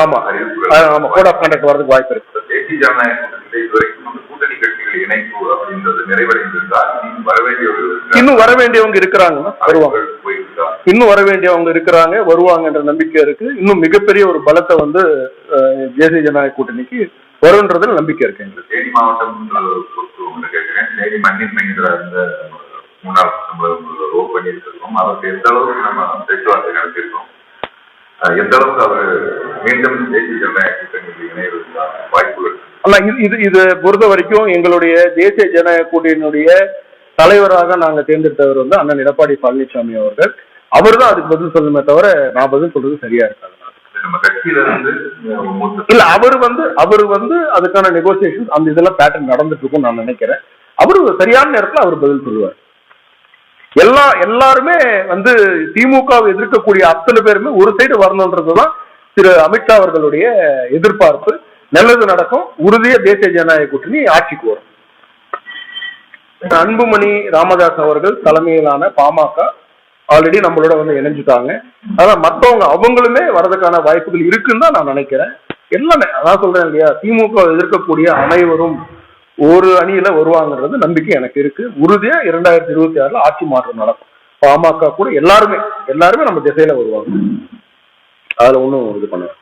ஆமா ஆமா code of conduct வரதுக்கு வாய்ப்பு இருக்கு. தேசிய ஜனநாயக கூட்டணியில இதுவரைக்கும் கூட்டணி கட்சிகள் இணைப்பு அப்படின்றது நிறைவடைந்திருந்தா இன்னும் வர வேண்டியவங்க இருக்கிறாங்க, வருவாங்க. இன்னும் வர வேண்டியவங்க இருக்கிறாங்க, வருவாங்கன்ற நம்பிக்கை இருக்கு. இன்னும் மிகப்பெரிய ஒரு பலத்தை வந்து தேசிய ஜனநாயக கூட்டணிக்கு வரும்ன்றதுல நம்பிக்கை இருக்கு எங்களுக்கு. தேனி மாவட்டம் கேட்கிறேன். தேனி மண்ணின் மைந்தரா இருந்த முன்னாள் ஓ பன்னீர்செல்வம் அவருக்கு எந்த அளவுக்கு நம்ம பேச்சுவார்த்தை நடத்தியிருக்கோம், எந்த அளவுக்கு அவர் மீண்டும் தேசிய ஜனநாயக கூட்டணியில் இணைவதற்கான வாய்ப்புகள்? இது பொறுத்த வரைக்கும் எங்களுடைய தேசிய ஜனநாயக கூட்டணியினுடைய தலைவராக நாங்க தேர்ந்தெடுத்தவர் வந்து அண்ணன் எடப்பாடி பழனிசாமி அவர்கள். அவர் தான் அதுக்கு பதில் சொல்லணுமே தவிர நான் பதில் சொல்றது சரியா இருக்காது. நம்ம கட்சியில இருந்து இல்ல அவர் வந்து அதுக்கான நெகோசியேஷன் அந்த இதெல்லாம் பேட்டர்ன் நடந்துட்டு இருக்கும் நான் நினைக்கிறேன். அவரு சரியான நேரத்தில் அவர் பதில் சொல்லுவார். எல்லாருமே வந்து திமுகவை எதிர்க்கக்கூடிய அத்தனை பேருமே ஒரு சைடு வரணும்ன்றதுதான் திரு அமித்ஷா அவர்களுடைய எதிர்பார்ப்பு. நல்லது நடக்கும், உறுதியா தேசிய ஜனநாயக கூட்டணி ஆட்சிக்கு வரும். அன்புமணி ராமதாஸ் அவர்கள் தலைமையிலான பாமக ஆல்ரெடி நம்மளோட வந்து இணைஞ்சுட்டாங்க. அதான் மற்றவங்க அவங்களுமே வரதுக்கான வாய்ப்புகள் இருக்குன்னு தான் நான் நினைக்கிறேன். எல்லாமே அதான் சொல்றேன் இல்லையா, திமுக எதிர்க்கக்கூடிய அனைவரும் ஒரு அணியில வருவாங்கன்றது நம்பிக்கை எனக்கு இருக்கு. உறுதியா 2026 ஆட்சி மாற்றம் நடக்கும். பாமக கூட எல்லாருமே நம்ம திசையில வருவாங்க. அதுல ஒன்றும் இது பண்ண